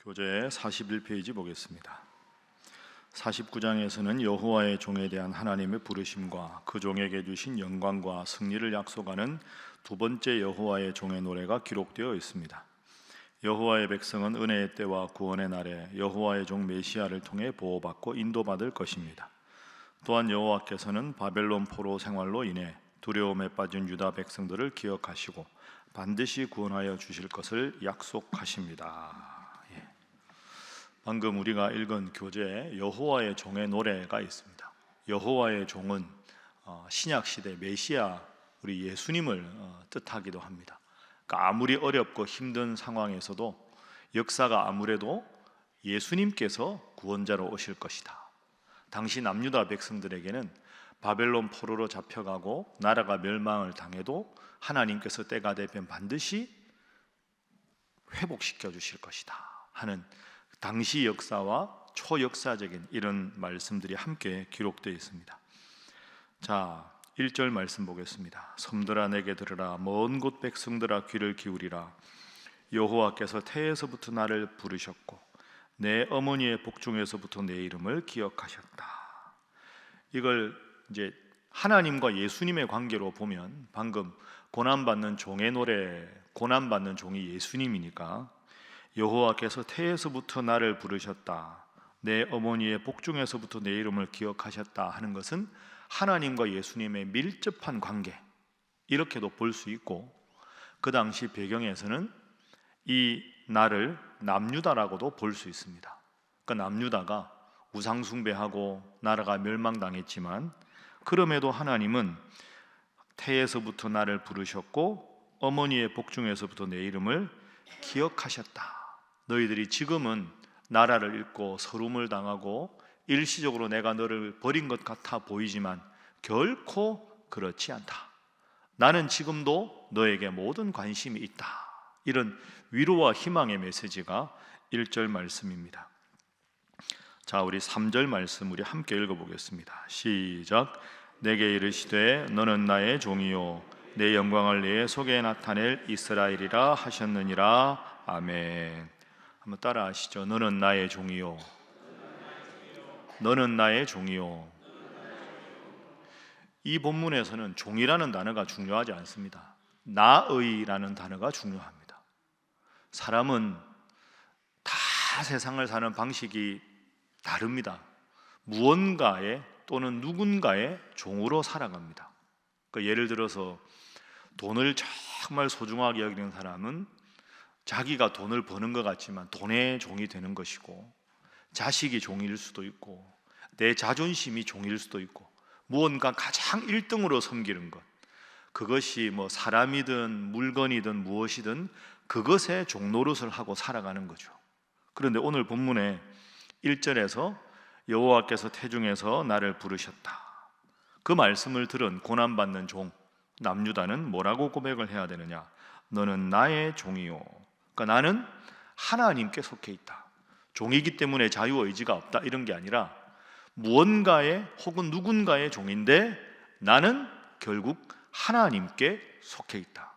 교재 41페이지 보겠습니다. 49장에서는 여호와의 종에 대한 하나님의 부르심과 그 종에게 주신 영광과 승리를 약속하는 두 번째 여호와의 종의 노래가 기록되어 있습니다. 여호와의 백성은 은혜의 때와 구원의 날에 여호와의 종 메시아를 통해 보호받고 인도받을 것입니다. 또한 여호와께서는 바벨론 포로 생활로 인해 두려움에 빠진 유다 백성들을 기억하시고 반드시 구원하여 주실 것을 약속하십니다. 방금 우리가 읽은 교재에 여호와의 종의 노래가 있습니다. 여호와의 종은 신약시대 메시아 우리 예수님을 뜻하기도 합니다. 그러니까 아무리 어렵고 힘든 상황에서도 역사가 아무래도 예수님께서 구원자로 오실 것이다. 당시 남유다 백성들에게는 바벨론 포로로 잡혀가고 나라가 멸망을 당해도 하나님께서 때가 되면 반드시 회복시켜 주실 것이다 하는 당시 역사와 초역사적인 이런 말씀들이 함께 기록되어 있습니다. 자, 1절 말씀 보겠습니다. 섬들아 내게 들으라, 먼 곳 백성들아 귀를 기울이라. 여호와께서 태에서부터 나를 부르셨고 내 어머니의 복중에서부터 내 이름을 기억하셨다. 이걸 이제 하나님과 예수님의 관계로 보면 방금 고난받는 종의 노래, 고난받는 종이 예수님이니까 여호와께서 태에서부터 나를 부르셨다, 내 어머니의 복중에서부터 내 이름을 기억하셨다 하는 것은 하나님과 예수님의 밀접한 관계, 이렇게도 볼 수 있고, 그 당시 배경에서는 이 나를 남유다라고도 볼 수 있습니다. 그러니까 남유다가 우상숭배하고 나라가 멸망당했지만 그럼에도 하나님은 태에서부터 나를 부르셨고 어머니의 복중에서부터 내 이름을 기억하셨다. 너희들이 지금은 나라를 잃고 서름을 당하고 일시적으로 내가 너를 버린 것 같아 보이지만 결코 그렇지 않다. 나는 지금도 너에게 모든 관심이 있다. 이런 위로와 희망의 메시지가 1절 말씀입니다. 자, 우리 3절 말씀 우리 함께 읽어보겠습니다. 시작. 내게 이르시되 너는 나의 종이요 내 영광을 내 속에 나타낼 이스라엘이라 하셨느니라. 아멘. 한번 따라 하시죠. 너는 나의 종이요. 너는 나의 종이요. 이 본문에서는 종이라는 단어가 중요하지 않습니다. 나의라는 단어가 중요합니다. 사람은 다 세상을 사는 방식이 다릅니다. 무언가의 또는 누군가의 종으로 살아갑니다. 그러니까 예를 들어서 돈을 정말 소중하게 여기는 사람은 자기가 돈을 버는 것 같지만 돈의 종이 되는 것이고, 자식이 종일 수도 있고 내 자존심이 종일 수도 있고, 무언가 가장 1등으로 섬기는 것, 그것이 뭐 사람이든 물건이든 무엇이든 그것에 종노릇을 하고 살아가는 거죠. 그런데 오늘 본문의 1절에서 여호와께서 태중에서 나를 부르셨다, 그 말씀을 들은 고난받는 종 남유다는 뭐라고 고백을 해야 되느냐? 너는 나의 종이요. 그러니까 나는 하나님께 속해 있다. 종이기 때문에 자유의지가 없다 이런 게 아니라 무언가의 혹은 누군가의 종인데 나는 결국 하나님께 속해 있다.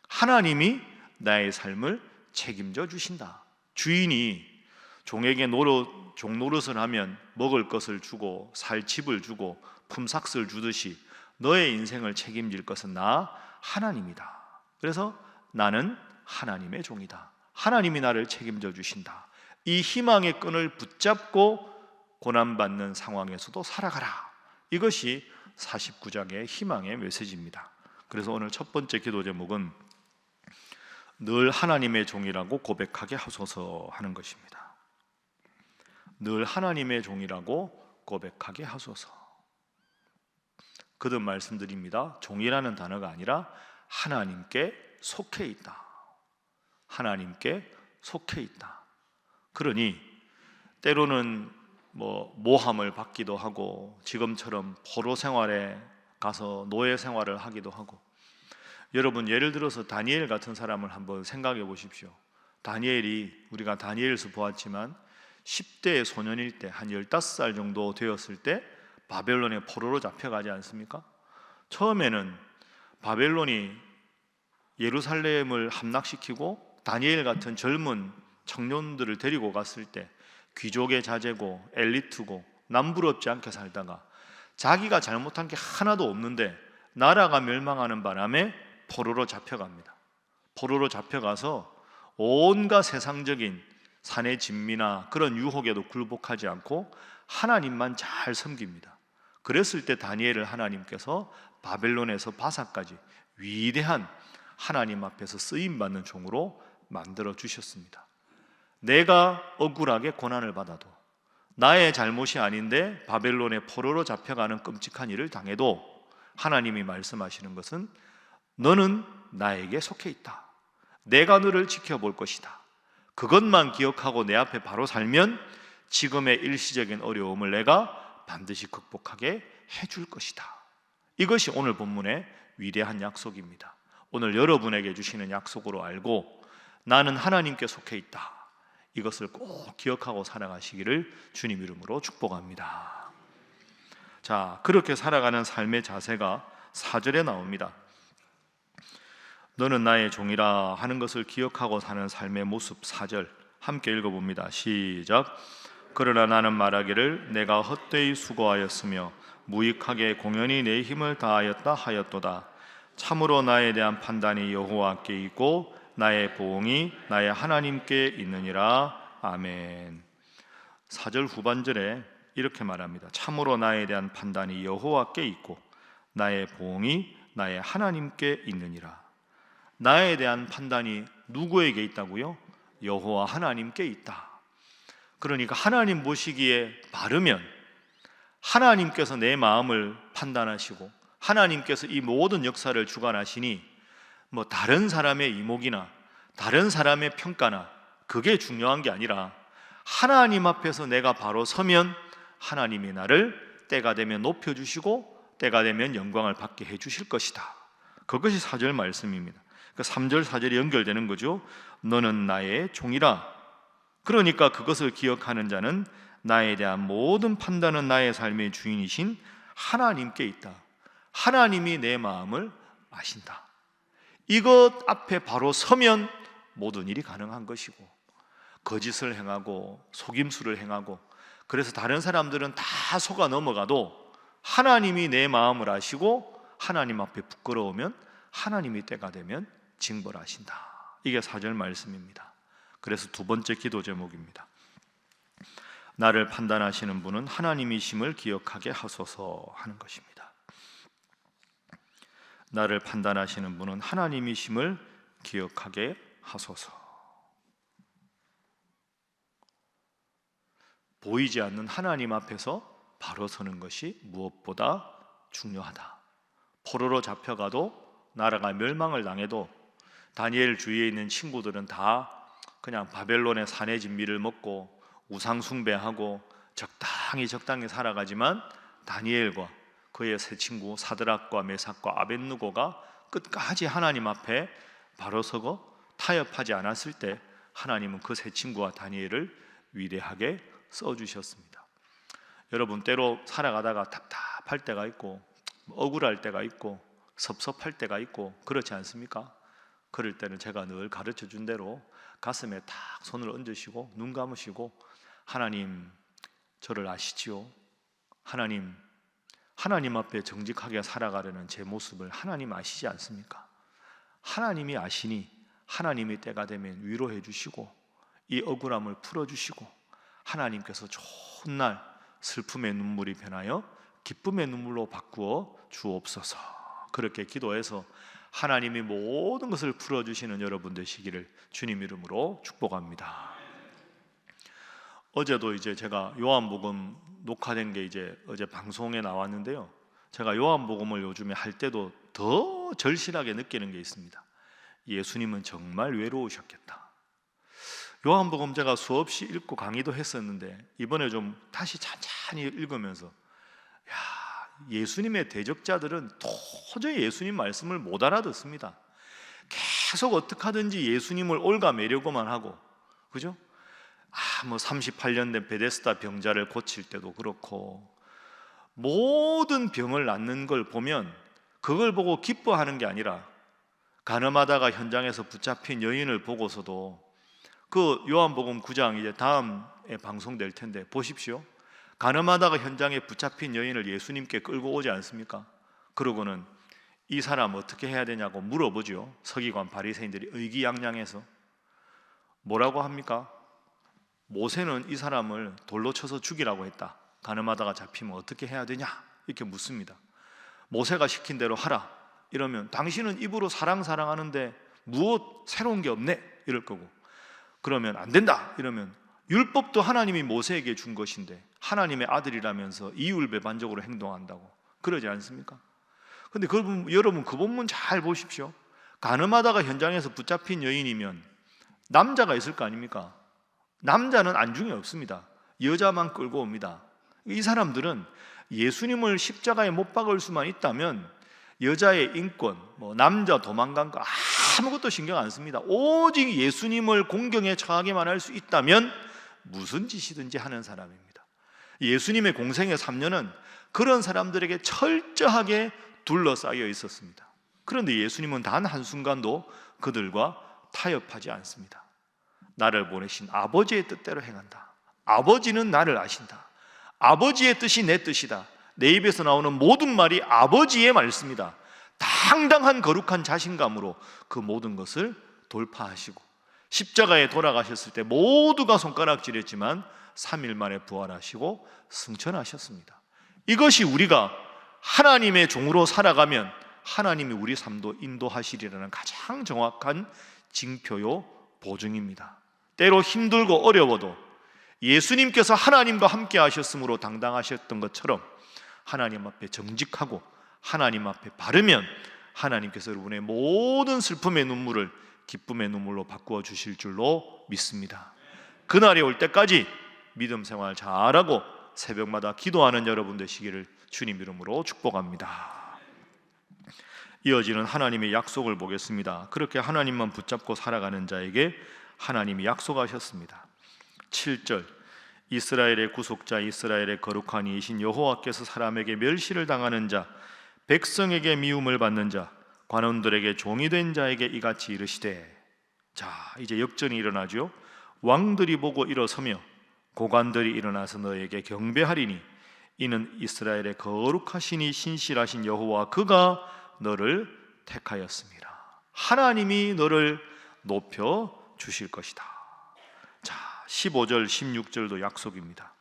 하나님이 나의 삶을 책임져 주신다. 주인이 종에게 종 노릇을 하면 먹을 것을 주고 살 집을 주고 품삯을 주듯이 너의 인생을 책임질 것은 나 하나님이다. 그래서 나는 하나님의 종이다. 하나님이 나를 책임져 주신다. 이 희망의 끈을 붙잡고 고난받는 상황에서도 살아가라. 이것이 49장의 희망의 메시지입니다. 그래서 오늘 첫 번째 기도 제목은 늘 하나님의 종이라고 고백하게 하소서 하는 것입니다. 늘 하나님의 종이라고 고백하게 하소서. 거듭 말씀드립니다. 종이라는 단어가 아니라 하나님께 속해 있다. 하나님께 속해 있다. 그러니 때로는 모함을 받기도 하고 지금처럼 포로 생활에 가서 노예 생활을 하기도 하고, 여러분 예를 들어서 다니엘 같은 사람을 한번 생각해 보십시오. 다니엘이, 우리가 다니엘서 보았지만 10대 소년일 때 한 15살 정도 되었을 때 바벨론의 포로로 잡혀가지 않습니까? 처음에는 바벨론이 예루살렘을 함락시키고 다니엘 같은 젊은 청년들을 데리고 갔을 때 귀족의 자제고 엘리트고 남부럽지 않게 살다가 자기가 잘못한 게 하나도 없는데 나라가 멸망하는 바람에 포로로 잡혀갑니다. 포로로 잡혀가서 온갖 세상적인 산의 진미나 그런 유혹에도 굴복하지 않고 하나님만 잘 섬깁니다. 그랬을 때 다니엘을 하나님께서 바벨론에서 바사까지 위대한 하나님 앞에서 쓰임받는 종으로 만들어 주셨습니다. 내가 억울하게 고난을 받아도, 나의 잘못이 아닌데 바벨론의 포로로 잡혀가는 끔찍한 일을 당해도 하나님이 말씀하시는 것은 너는 나에게 속해 있다. 내가 너를 지켜볼 것이다. 그것만 기억하고 내 앞에 바로 살면 지금의 일시적인 어려움을 내가 반드시 극복하게 해줄 것이다. 이것이 오늘 본문의 위대한 약속입니다. 오늘 여러분에게 주시는 약속으로 알고 나는 하나님께 속해 있다, 이것을 꼭 기억하고 살아가시기를 주님 이름으로 축복합니다. 자, 그렇게 살아가는 삶의 자세가 4절에 나옵니다. 너는 나의 종이라 하는 것을 기억하고 사는 삶의 모습. 4절 함께 읽어봅니다. 시작. 그러나 나는 말하기를 내가 헛되이 수고하였으며 무익하게 공연히 내 힘을 다하였다 하였도다. 참으로 나에 대한 판단이 여호와께 있고 나의 보응이 나의 하나님께 있느니라. 아멘. 4절 후반절에 이렇게 말합니다. 참으로 나에 대한 판단이 여호와께 있고 나의 보응이 나의 하나님께 있느니라. 나에 대한 판단이 누구에게 있다고요? 여호와 하나님께 있다. 그러니까 하나님 보시기에 바르면 하나님께서 내 마음을 판단하시고 하나님께서 이 모든 역사를 주관하시니 뭐 다른 사람의 이목이나 다른 사람의 평가나 그게 중요한 게 아니라 하나님 앞에서 내가 바로 서면 하나님이 나를 때가 되면 높여주시고 때가 되면 영광을 받게 해주실 것이다. 그것이 4절 말씀입니다. 그러니까 3절 4절이 연결되는 거죠. 너는 나의 종이라. 그러니까 그것을 기억하는 자는 나에 대한 모든 판단은 나의 삶의 주인이신 하나님께 있다. 하나님이 내 마음을 아신다. 이것 앞에 바로 서면 모든 일이 가능한 것이고, 거짓을 행하고 속임수를 행하고 그래서 다른 사람들은 다 속아 넘어가도 하나님이 내 마음을 아시고 하나님 앞에 부끄러우면 하나님이 때가 되면 징벌하신다. 이게 4절 말씀입니다. 그래서 두 번째 기도 제목입니다. 나를 판단하시는 분은 하나님이심을 기억하게 하소서 하는 것입니다. 나를 판단하시는 분은 하나님이심을 기억하게 하소서. 보이지 않는 하나님 앞에서 바로 서는 것이 무엇보다 중요하다. 포로로 잡혀가도 나라가 멸망을 당해도 다니엘 주위에 있는 친구들은 다 그냥 바벨론의 산의 진미를 먹고 우상 숭배하고 적당히 살아가지만 다니엘과 그의 세 친구 사드락과 메삭과 아벳느고가 끝까지 하나님 앞에 바로 서고 타협하지 않았을 때 하나님은 그 세 친구와 다니엘을 위대하게 써주셨습니다. 여러분, 때로 살아가다가 답답할 때가 있고 억울할 때가 있고 섭섭할 때가 있고 그렇지 않습니까? 그럴 때는 제가 늘 가르쳐 준 대로 가슴에 탁 손을 얹으시고 눈 감으시고 하나님, 저를 아시지요? 하나님 앞에 정직하게 살아가려는 제 모습을 하나님 아시지 않습니까? 하나님이 아시니 하나님이 때가 되면 위로해 주시고 이 억울함을 풀어주시고 하나님께서 좋은 날 슬픔의 눈물이 변하여 기쁨의 눈물로 바꾸어 주옵소서. 그렇게 기도해서 하나님이 모든 것을 풀어주시는 여러분 되시기를 주님 이름으로 축복합니다. 어제도 이제 제가 요한복음 녹화된 게 이제 어제 방송에 나왔는데요, 제가 요한복음을 요즘에 할 때도 더 절실하게 느끼는 게 있습니다. 예수님은 정말 외로우셨겠다. 요한복음 제가 수없이 읽고 강의도 했었는데 이번에 좀 다시 찬찬히 읽으면서 예수님의 대적자들은 도저히 예수님 말씀을 못 알아듣습니다. 계속 어떻게 하든지 예수님을 옭아매려고만 하고, 그죠? 뭐 38년 된 베데스다 병자를 고칠 때도 그렇고 모든 병을 낫는 걸 보면 그걸 보고 기뻐하는 게 아니라 가늠하다가 현장에서 붙잡힌 여인을 보고서도 그 요한복음 9장 이제 다음에 방송될 텐데 보십시오. 가늠하다가 현장에 붙잡힌 여인을 예수님께 끌고 오지 않습니까? 그러고는 이 사람 어떻게 해야 되냐고 물어보죠. 서기관 바리새인들이 의기양양해서 뭐라고 합니까? 모세는 이 사람을 돌로 쳐서 죽이라고 했다. 가늠하다가 잡히면 어떻게 해야 되냐? 이렇게 묻습니다. 모세가 시킨 대로 하라. 이러면 당신은 입으로 사랑하는데 무엇 새로운 게 없네? 이럴 거고, 그러면 안 된다. 이러면 율법도 하나님이 모세에게 준 것인데 하나님의 아들이라면서 이율배반적으로 행동한다고 그러지 않습니까? 근데 여러분 그 본문 잘 보십시오. 가늠하다가 현장에서 붙잡힌 여인이면 남자가 있을 거 아닙니까? 남자는 안중에 없습니다. 여자만 끌고 옵니다. 이 사람들은 예수님을 십자가에 못 박을 수만 있다면 여자의 인권, 남자 도망간 거 아무것도 신경 안 씁니다. 오직 예수님을 공경에 처하게만 할 수 있다면 무슨 짓이든지 하는 사람입니다. 예수님의 공생의 3년은 그런 사람들에게 철저하게 둘러싸여 있었습니다. 그런데 예수님은 단 한순간도 그들과 타협하지 않습니다. 나를 보내신 아버지의 뜻대로 행한다. 아버지는 나를 아신다. 아버지의 뜻이 내 뜻이다. 내 입에서 나오는 모든 말이 아버지의 말씀이다. 당당한 거룩한 자신감으로 그 모든 것을 돌파하시고 십자가에 돌아가셨을 때 모두가 손가락질했지만 3일 만에 부활하시고 승천하셨습니다. 이것이 우리가 하나님의 종으로 살아가면 하나님이 우리 삶도 인도하시리라는 가장 정확한 징표요 보증입니다. 때로 힘들고 어려워도 예수님께서 하나님과 함께 하셨으므로 당당하셨던 것처럼 하나님 앞에 정직하고 하나님 앞에 바르면 하나님께서 여러분의 모든 슬픔의 눈물을 기쁨의 눈물로 바꾸어 주실 줄로 믿습니다. 그날이 올 때까지 믿음 생활 잘하고 새벽마다 기도하는 여러분 되시기를 주님 이름으로 축복합니다. 이어지는 하나님의 약속을 보겠습니다. 그렇게 하나님만 붙잡고 살아가는 자에게 하나님이 약속하셨습니다. 7절, 이스라엘의 구속자, 이스라엘의 거룩한 이이신 여호와께서 사람에게 멸시를 당하는 자, 백성에게 미움을 받는 자, 관원들에게 종이 된 자에게 이같이 이르시되. 자, 이제 역전이 일어나죠. 왕들이 보고 일어서며 고관들이 일어나서 너에게 경배하리니 이는 이스라엘의 거룩하시니 신실하신 여호와 그가 너를 택하였습니다. 하나님이 너를 높여 주실 것이다. 자, 15절 16절도 약속입니다.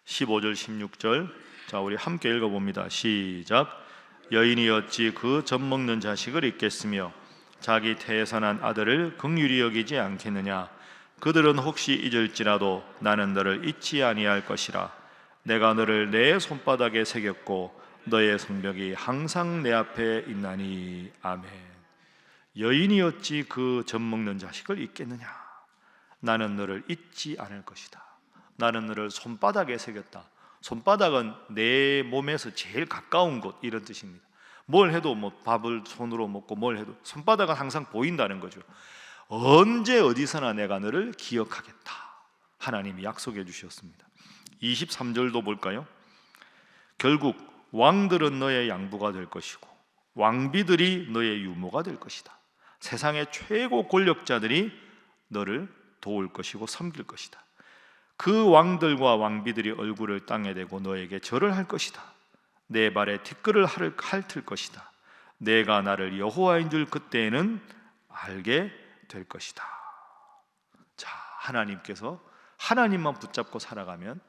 15절 16절, 자, 우리 함께 읽어봅니다. 시작. 여인이 어찌 그 젖먹는 자식을 잊겠으며 자기 태에서 난 아들을 긍휼히 여기지 않겠느냐. 그들은 혹시 잊을지라도 나는 너를 잊지 아니할 것이라. 내가 너를 내 손바닥에 새겼고 너의 성벽이 항상 내 앞에 있나니. 아멘. 여인이 어찌 그 젖먹는 자식을 잊겠느냐. 나는 너를 잊지 않을 것이다. 나는 너를 손바닥에 새겼다. 손바닥은 내 몸에서 제일 가까운 곳, 이런 뜻입니다. 뭘 해도 밥을 손으로 먹고 뭘 해도 손바닥은 항상 보인다는 거죠. 언제 어디서나 내가 너를 기억하겠다. 하나님이 약속해 주셨습니다. 23절도 볼까요? 결국 왕들은 너의 양부가 될 것이고 왕비들이 너의 유모가 될 것이다. 세상의 최고 권력자들이 너를 도울 것이고 섬길 것이다. 그 왕들과 왕비들이 얼굴을 땅에 대고 너에게 절을 할 것이다. 내 발에 티끌을 핥을 것이다. 내가 나를 여호와인 줄 그때에는 알게 될 것이다. 자, 하나님께서 하나님만 붙잡고 살아가면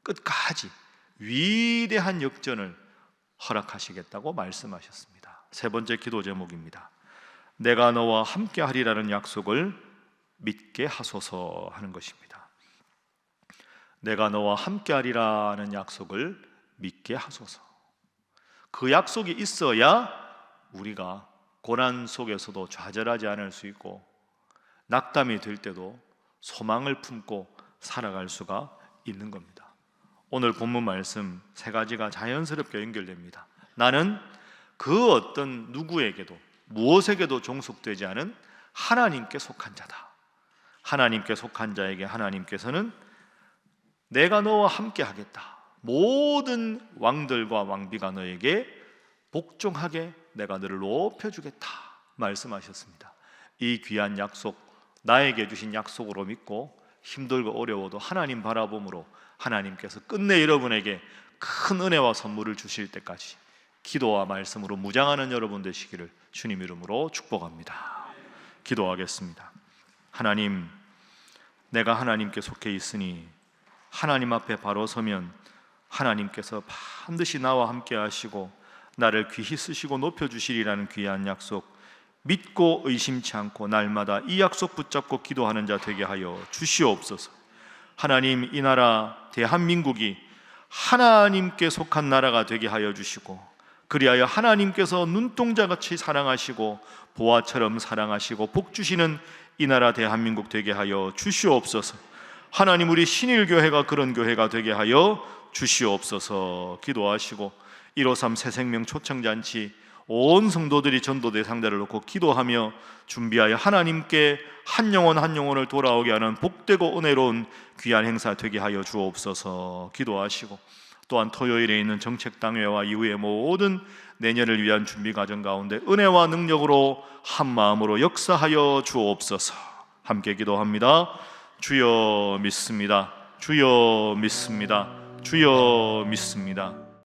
끝까지 위대한 역전을 허락하시겠다고 말씀하셨습니다. 세 번째 기도 제목입니다. 내가 너와 함께 하리라는 약속을 믿게 하소서 하는 것입니다. 내가 너와 함께 하리라는 약속을 믿게 하소서. 그 약속이 있어야 우리가 고난 속에서도 좌절하지 않을 수 있고 낙담이 될 때도 소망을 품고 살아갈 수가 있는 겁니다. 오늘 본문 말씀 세 가지가 자연스럽게 연결됩니다. 나는 그 어떤 누구에게도 무엇에게도 종속되지 않은 하나님께 속한 자다. 하나님께 속한 자에게 하나님께서는 내가 너와 함께 하겠다. 모든 왕들과 왕비가 너에게 복종하게 내가 너를 높여주겠다 말씀하셨습니다. 이 귀한 약속 나에게 주신 약속으로 믿고 힘들고 어려워도 하나님 바라봄으로 하나님께서 끝내 여러분에게 큰 은혜와 선물을 주실 때까지 기도와 말씀으로 무장하는 여러분 되시기를 주님 이름으로 축복합니다. 기도하겠습니다. 하나님, 내가 하나님께 속해 있으니 하나님 앞에 바로 서면 하나님께서 반드시 나와 함께 하시고 나를 귀히 쓰시고 높여주시리라는 귀한 약속 믿고 의심치 않고 날마다 이 약속 붙잡고 기도하는 자 되게 하여 주시옵소서. 하나님, 이 나라 대한민국이 하나님께 속한 나라가 되게 하여 주시고 그리하여 하나님께서 눈동자같이 사랑하시고 보화처럼 사랑하시고 복 주시는 이 나라 대한민국 되게 하여 주시옵소서. 하나님, 우리 신일교회가 그런 교회가 되게 하여 주시옵소서. 기도하시고 153 새생명 초청잔치 온 성도들이 전도 대상자를 놓고 기도하며 준비하여 하나님께 한 영혼 한 영혼을 돌아오게 하는 복되고 은혜로운 귀한 행사 되게 하여 주옵소서. 기도하시고 또한 토요일에 있는 정책당회와 이후의 모든 내년을 위한 준비 과정 가운데 은혜와 능력으로 한 마음으로 역사하여 주옵소서. 함께 기도합니다. 주여 믿습니다. 주여 믿습니다. 주여 믿습니다.